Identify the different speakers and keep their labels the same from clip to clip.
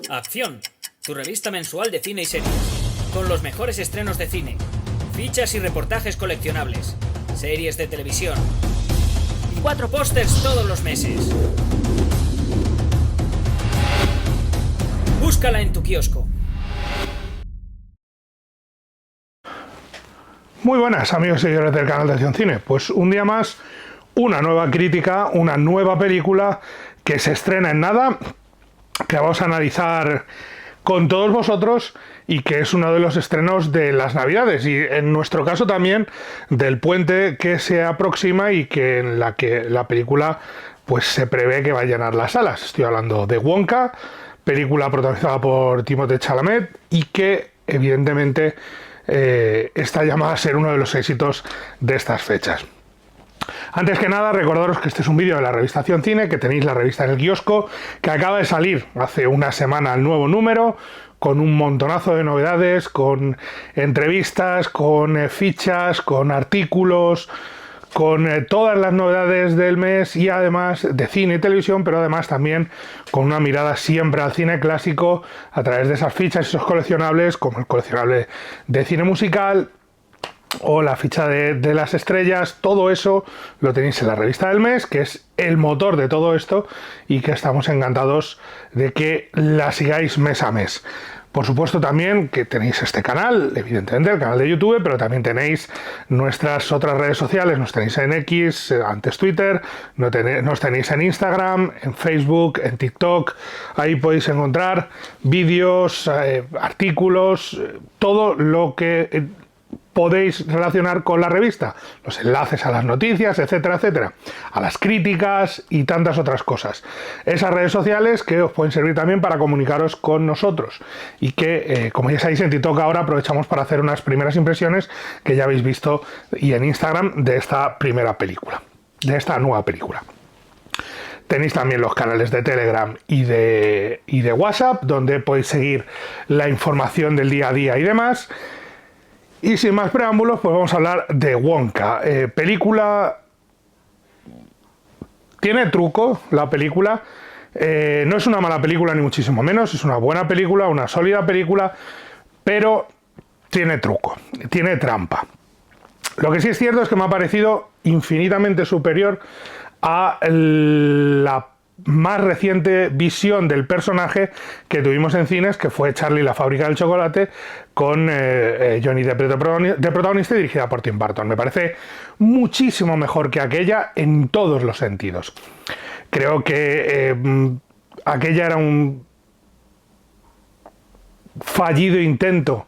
Speaker 1: Acción, tu revista mensual de cine y series, con los mejores estrenos de cine, fichas y reportajes coleccionables, series de televisión y 4 pósters todos los meses. Búscala en tu kiosco.
Speaker 2: Muy buenas amigos y seguidores del canal de Acción Cine. Pues un día más, una nueva crítica, una nueva película que se estrena en nada, que vamos a analizar con todos vosotros y que es uno de los estrenos de las Navidades y en nuestro caso también del puente que se aproxima y que en la que la película pues se prevé que va a llenar las salas. Estoy hablando de Wonka, película protagonizada por Timothée Chalamet y que evidentemente está llamada a ser uno de los éxitos de estas fechas. Antes que nada, recordaros que este es un vídeo de la revista Acción Cine, que tenéis la revista en el kiosco, que acaba de salir hace una semana el nuevo número, con un montonazo de novedades, con entrevistas, con fichas, con artículos, con todas las novedades del mes y además de cine y televisión, pero además también con una mirada siempre al cine clásico a través de esas fichas y esos coleccionables, como el coleccionable de cine musical o la ficha de las estrellas. Todo eso lo tenéis en la revista del mes, que es el motor de todo esto y que estamos encantados de que la sigáis mes a mes. Por supuesto también que tenéis este canal, evidentemente el canal de YouTube, pero también tenéis nuestras otras redes sociales, nos tenéis en X, antes Twitter, nos tenéis en Instagram, en Facebook, en TikTok, ahí podéis encontrar vídeos, artículos, todo lo que podéis relacionar con la revista, los enlaces a las noticias, etcétera, etcétera, a las críticas y tantas otras cosas. Esas redes sociales que os pueden servir también para comunicaros con nosotros y que, como ya sabéis, en TikTok ahora aprovechamos para hacer unas primeras impresiones que ya habéis visto y en Instagram de esta primera película, de esta nueva película. Tenéis también los canales de Telegram y de WhatsApp, donde podéis seguir la información del día a día y demás. Y sin más preámbulos, pues vamos a hablar de Wonka. Película... Tiene truco la película. No es una mala película ni muchísimo menos. Es una buena película, una sólida película. Pero tiene truco, tiene trampa. Lo que sí es cierto es que me ha parecido infinitamente superior a la más reciente visión del personaje que tuvimos en cines, que fue Charlie y la fábrica del chocolate, con Johnny Depp de protagonista y dirigida por Tim Burton. Me parece muchísimo mejor que aquella en todos los sentidos. Creo que aquella era un fallido intento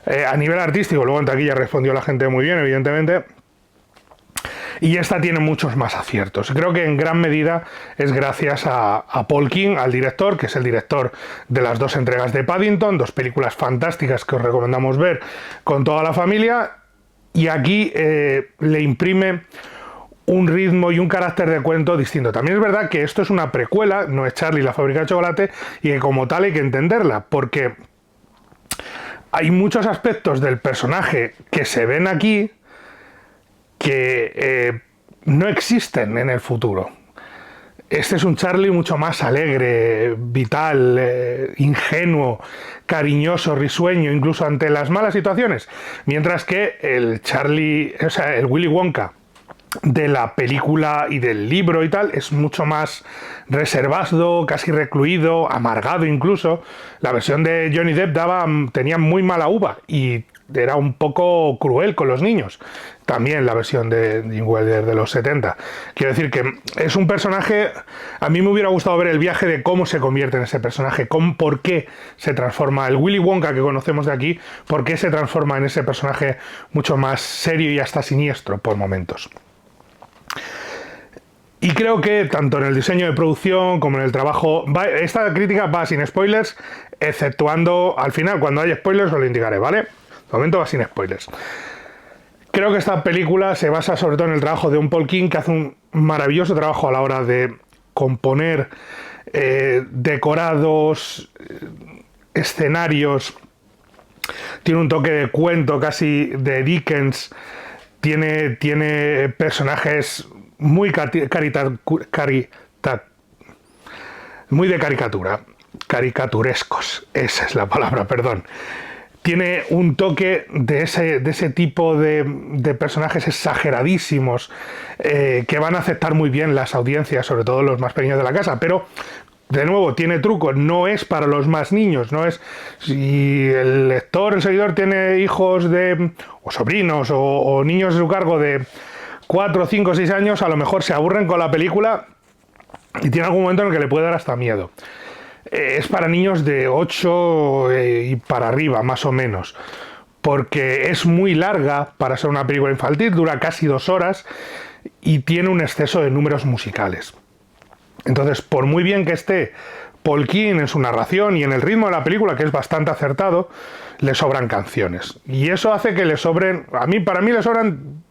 Speaker 2: a nivel artístico, luego en taquilla respondió la gente muy bien, evidentemente. Y esta tiene muchos más aciertos. Creo que en gran medida es gracias a Paul King, al director, que es el director de las 2 entregas de Paddington, 2 películas fantásticas que os recomendamos ver con toda la familia. Y aquí le imprime un ritmo y un carácter de cuento distinto. También es verdad que esto es una precuela, no es Charlie y la fábrica de chocolate, y que como tal hay que entenderla, porque hay muchos aspectos del personaje que se ven aquí que no existen en el futuro. Este es un Charlie mucho más alegre, vital, ingenuo, cariñoso, risueño, incluso ante las malas situaciones. Mientras que el Charlie, o sea, el Willy Wonka de la película y del libro y tal, es mucho más reservado, casi recluido, amargado incluso. La versión de Johnny Depp tenía muy mala uva y era un poco cruel con los niños. También la versión de Gene Wilder de los 70. Quiero decir que es un personaje... A mí me hubiera gustado ver el viaje de cómo se convierte en ese personaje, por qué se transforma. El Willy Wonka que conocemos de aquí, por qué se transforma en ese personaje mucho más serio y hasta siniestro por momentos. Y creo que tanto en el diseño de producción como en el trabajo... Esta crítica va sin spoilers, exceptuando al final, cuando haya spoilers os lo indicaré, ¿vale? De momento va sin spoilers. Creo que esta película se basa sobre todo en el trabajo de un Paul King, que hace un maravilloso trabajo a la hora de componer decorados, escenarios. Tiene un toque de cuento casi de Dickens. Tiene personajes muy muy de caricatura. caricaturescos, esa es la palabra, perdón. Tiene un toque de ese tipo de personajes exageradísimos que van a aceptar muy bien las audiencias, sobre todo los más pequeños de la casa, pero de nuevo tiene truco, no es para los más niños, no es si el lector, el seguidor tiene hijos o sobrinos o niños de su cargo de 4, 5, 6 años, a lo mejor se aburren con la película y tiene algún momento en el que le puede dar hasta miedo. Es para niños de 8 y para arriba, más o menos, porque es muy larga para ser una película infantil, dura casi 2 horas y tiene un exceso de números musicales. Entonces, por muy bien que esté Paul King en su narración y en el ritmo de la película, que es bastante acertado, le sobran canciones. Y eso hace que le sobren, para mí le sobran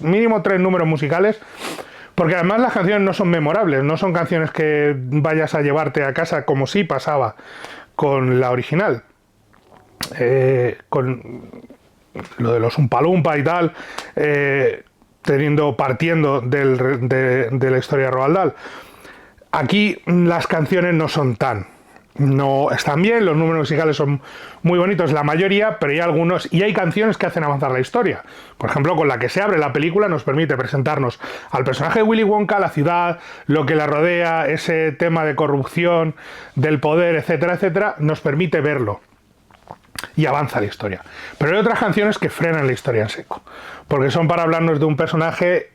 Speaker 2: mínimo 3 números musicales. Porque además las canciones no son memorables, no son canciones que vayas a llevarte a casa como sí pasaba con la original. Con lo de los Oompa Loompa y tal, partiendo de la historia de Roald Dahl. Aquí las canciones no son no están bien, los números musicales son muy bonitos, la mayoría, pero hay algunos, y hay canciones que hacen avanzar la historia. Por ejemplo, con la que se abre la película nos permite presentarnos al personaje de Willy Wonka, la ciudad, lo que la rodea, ese tema de corrupción, del poder, etcétera, etcétera, nos permite verlo. Y avanza la historia. Pero hay otras canciones que frenan la historia en seco, porque son para hablarnos de un personaje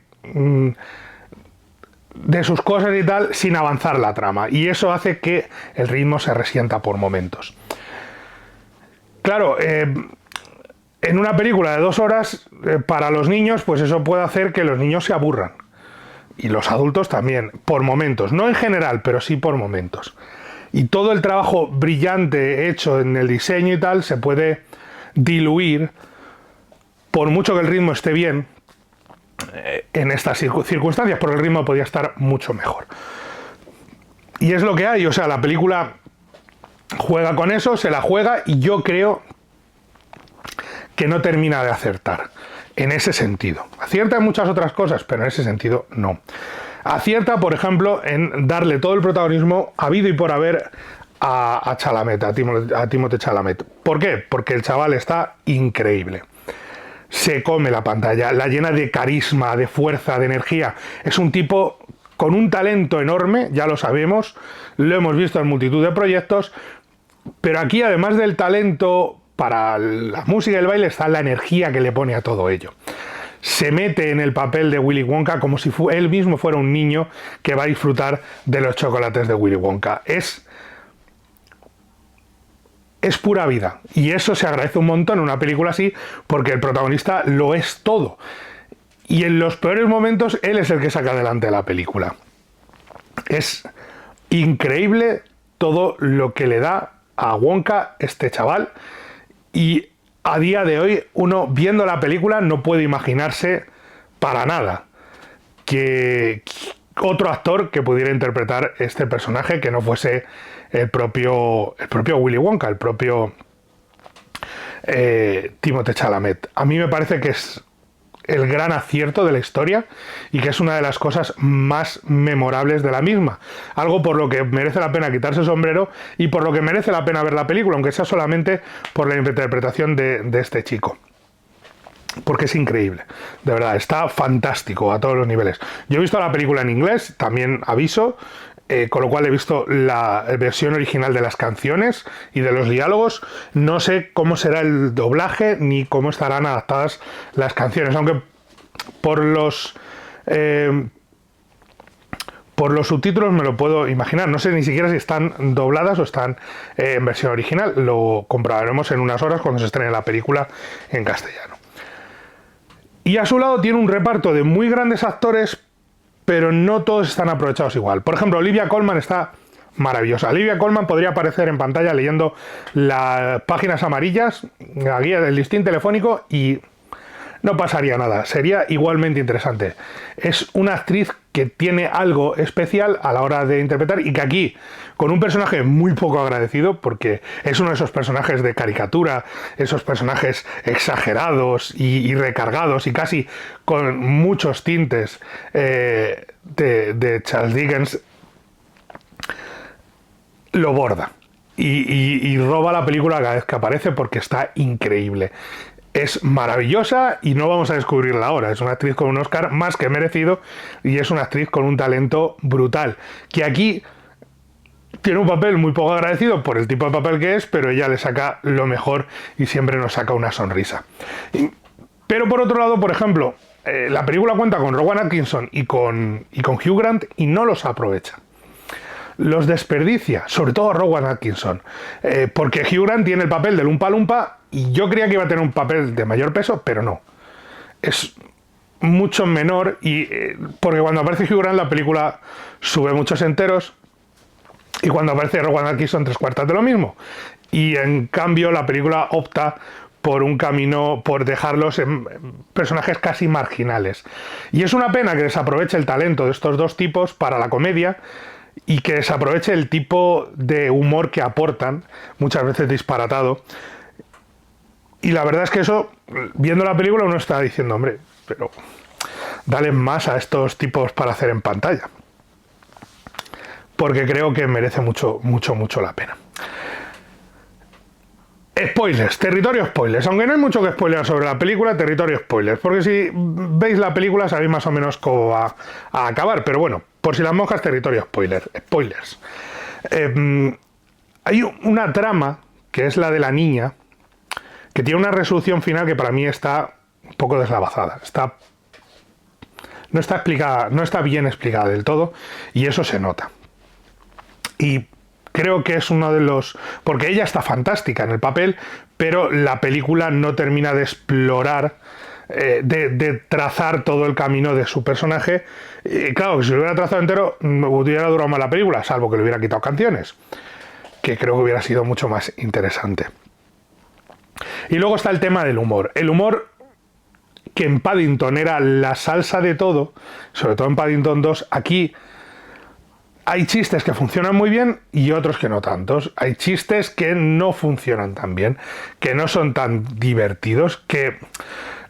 Speaker 2: de sus cosas y tal, sin avanzar la trama, y eso hace que el ritmo se resienta por momentos. Claro, en una película de 2 horas, para los niños, pues eso puede hacer que los niños se aburran, y los adultos también, por momentos, no en general, pero sí por momentos. Y todo el trabajo brillante hecho en el diseño y tal se puede diluir, por mucho que el ritmo esté bien, en estas circunstancias, porque el ritmo podía estar mucho mejor. Y es lo que hay, o sea, la película juega con eso, se la juega, y yo creo que no termina de acertar en ese sentido. Acierta en muchas otras cosas, pero en ese sentido no. Acierta, por ejemplo, en darle todo el protagonismo habido y por haber a Chalamet, a Timothée Chalamet. ¿Por qué? Porque el chaval está increíble. Se come la pantalla, la llena de carisma, de fuerza, de energía. Es un tipo con un talento enorme, ya lo sabemos, lo hemos visto en multitud de proyectos, pero aquí, además del talento para la música y el baile, está la energía que le pone a todo ello. Se mete en el papel de Willy Wonka como si él mismo fuera un niño que va a disfrutar de los chocolates de Willy Wonka. Es pura vida, y eso se agradece un montón en una película así, porque el protagonista lo es todo, y en los peores momentos él es el que saca adelante la película. Es increíble todo lo que le da a Wonka este chaval, y a día de hoy uno viendo la película no puede imaginarse para nada que otro actor que pudiera interpretar este personaje que no fuese el propio Willy Wonka, el propio Timothée Chalamet. A mí me parece que es el gran acierto de la historia y que es una de las cosas más memorables de la misma. Algo por lo que merece la pena quitarse el sombrero y por lo que merece la pena ver la película, aunque sea solamente por la interpretación de este chico. Porque es increíble, de verdad, está fantástico a todos los niveles. Yo he visto la película en inglés, también aviso, con lo cual he visto la versión original de las canciones y de los diálogos. No sé cómo será el doblaje ni cómo estarán adaptadas las canciones, aunque por los subtítulos me lo puedo imaginar. No sé ni siquiera si están dobladas o están en versión original. Lo comprobaremos en unas horas cuando se estrene la película en castellano. Y a su lado tiene un reparto de muy grandes actores, pero no todos están aprovechados igual. Por ejemplo, Olivia Colman está maravillosa. Olivia Colman podría aparecer en pantalla leyendo las páginas amarillas, la guía del listín telefónico, y no pasaría nada. Sería igualmente interesante. Es una actriz que tiene algo especial a la hora de interpretar y que aquí, con un personaje muy poco agradecido, porque es uno de esos personajes de caricatura, esos personajes exagerados y recargados y casi con muchos tintes de Charles Dickens, lo borda. Y roba la película cada vez que aparece porque está increíble. Es maravillosa y no vamos a descubrirla ahora. Es una actriz con un Oscar más que merecido y es una actriz con un talento brutal. Que aquí tiene un papel muy poco agradecido por el tipo de papel que es, pero ella le saca lo mejor y siempre nos saca una sonrisa. Pero por otro lado, por ejemplo, la película cuenta con Rowan Atkinson y con Hugh Grant y no los aprovecha. Los desperdicia, sobre todo a Rowan Atkinson, porque Hugh Grant tiene el papel del Oompa Loompa y yo creía que iba a tener un papel de mayor peso, pero no. Es mucho menor y porque cuando aparece Hugh Grant la película sube muchos enteros y cuando aparece Rowan Atkinson 3/4 de lo mismo. Y en cambio la película opta por un camino, por dejarlos en personajes casi marginales. Y es una pena que desaproveche el talento de estos dos tipos para la comedia y que desaproveche el tipo de humor que aportan, muchas veces disparatado. Y la verdad es que eso, viendo la película, uno está diciendo, hombre, pero dale más a estos tipos para hacer en pantalla. Porque creo que merece mucho, mucho, mucho la pena. Spoilers, territorio spoilers. Aunque no hay mucho que spoiler sobre la película, territorio spoilers. Porque si veis la película sabéis más o menos cómo va a acabar. Pero bueno, por si las moscas, territorio spoilers. Hay una trama, que es la de la niña, que tiene una resolución final que para mí está un poco deslavazada. No está explicada, no está bien explicada del todo, y eso se nota. Y creo que es uno de los... Porque ella está fantástica en el papel, pero la película no termina de explorar, de trazar todo el camino de su personaje. Y claro, que si lo hubiera trazado entero, hubiera durado más la película, salvo que le hubiera quitado canciones, que creo que hubiera sido mucho más interesante. Y luego está el tema del humor. El humor que en Paddington era la salsa de todo, sobre todo en Paddington 2, aquí... Hay chistes que funcionan muy bien y otros que no tantos. Hay chistes que no funcionan tan bien, que no son tan divertidos, que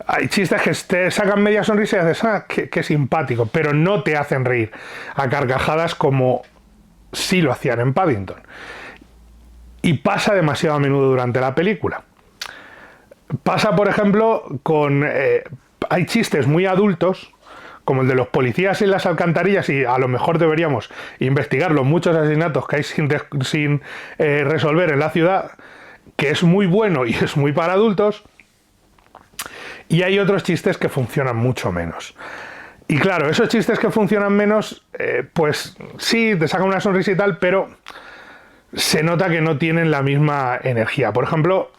Speaker 2: hay chistes que te sacan media sonrisa y dices, qué simpático, pero no te hacen reír a carcajadas como sí lo hacían en Paddington. Y pasa demasiado a menudo durante la película. Pasa, por ejemplo, hay chistes muy adultos, como el de los policías en las alcantarillas, y a lo mejor deberíamos investigar los muchos asesinatos que hay sin resolver en la ciudad, que es muy bueno y es muy para adultos, y hay otros chistes que funcionan mucho menos. Y claro, esos chistes que funcionan menos, pues sí, te sacan una sonrisa y tal, pero se nota que no tienen la misma energía. Por ejemplo...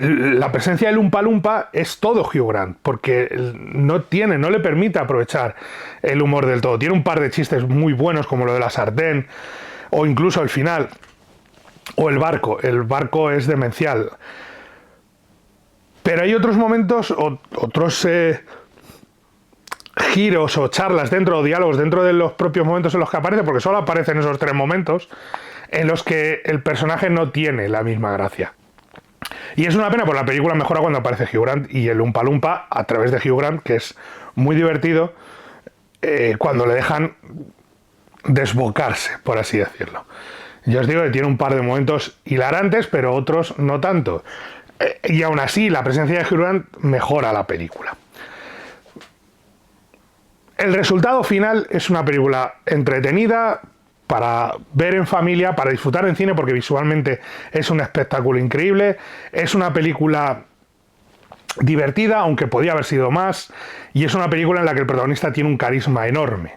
Speaker 2: la presencia del Oompa Loompa es todo Hugh Grant, porque no le permite aprovechar el humor del todo. Tiene un par de chistes muy buenos, como lo de la sartén, o incluso el final, o el barco. El barco es demencial. Pero hay otros momentos, otros giros o charlas dentro, o diálogos dentro de los propios momentos en los que aparece, porque solo aparecen esos 3 momentos, en los que el personaje no tiene la misma gracia. Y es una pena, porque la película mejora cuando aparece Hugh Grant y el Oompa Loompa a través de Hugh Grant, que es muy divertido cuando le dejan desbocarse, por así decirlo. Yo os digo que tiene un par de momentos hilarantes, pero otros no tanto. Y aún así, la presencia de Hugh Grant mejora la película. El resultado final es una película entretenida, para ver en familia, para disfrutar en cine, porque visualmente es un espectáculo increíble. Es una película divertida, aunque podía haber sido más, y es una película en la que el protagonista tiene un carisma enorme,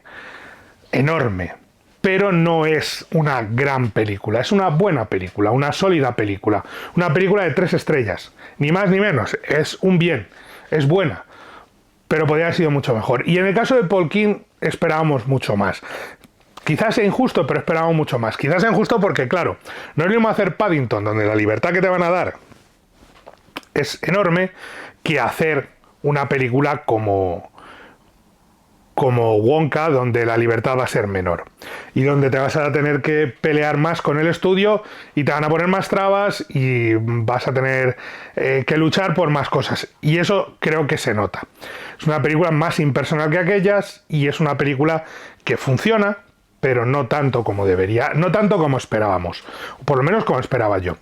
Speaker 2: pero no es una gran película, es una buena película, una sólida película, una película de 3 estrellas, ni más ni menos, es un bien, es buena, pero podría haber sido mucho mejor. Y en el caso de Paul King esperábamos mucho más. Quizás sea injusto, pero esperábamos mucho más. Quizás sea injusto porque, claro, no es lo mismo hacer Paddington, donde la libertad que te van a dar es enorme, que hacer una película como Wonka, donde la libertad va a ser menor. Y donde te vas a tener que pelear más con el estudio y te van a poner más trabas y vas a tener que luchar por más cosas. Y eso creo que se nota. Es una película más impersonal que aquellas y es una película que funciona, pero no tanto como debería, no tanto como esperábamos, por lo menos como esperaba yo.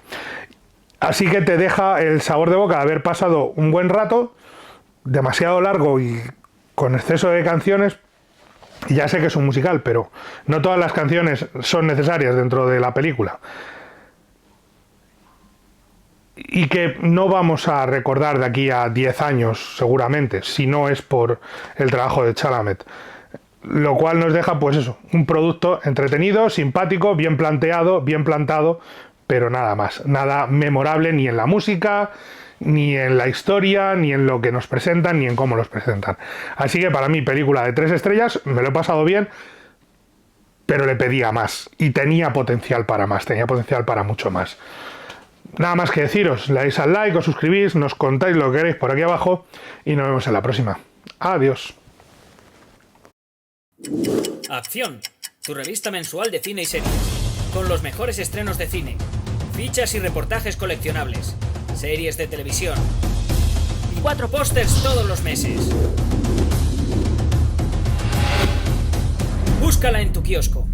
Speaker 2: Así que te deja el sabor de boca de haber pasado un buen rato, demasiado largo y con exceso de canciones. Y ya sé que es un musical, pero no todas las canciones son necesarias dentro de la película. Y que no vamos a recordar de aquí a 10 años, seguramente, si no es por el trabajo de Chalamet. Lo cual nos deja, pues eso, un producto entretenido, simpático, bien planteado, bien plantado, pero nada más. Nada memorable ni en la música, ni en la historia, ni en lo que nos presentan, ni en cómo los presentan. Así que para mí, película de 3 estrellas, me lo he pasado bien, pero le pedía más. Y tenía potencial para más, tenía potencial para mucho más. Nada más que deciros, le dais al like, os suscribís, nos contáis lo que queréis por aquí abajo y nos vemos en la próxima. Adiós.
Speaker 1: Acción, tu revista mensual de cine y series, con los mejores estrenos de cine, fichas y reportajes coleccionables, series de televisión y 4 pósters todos los meses. Búscala en tu kiosco.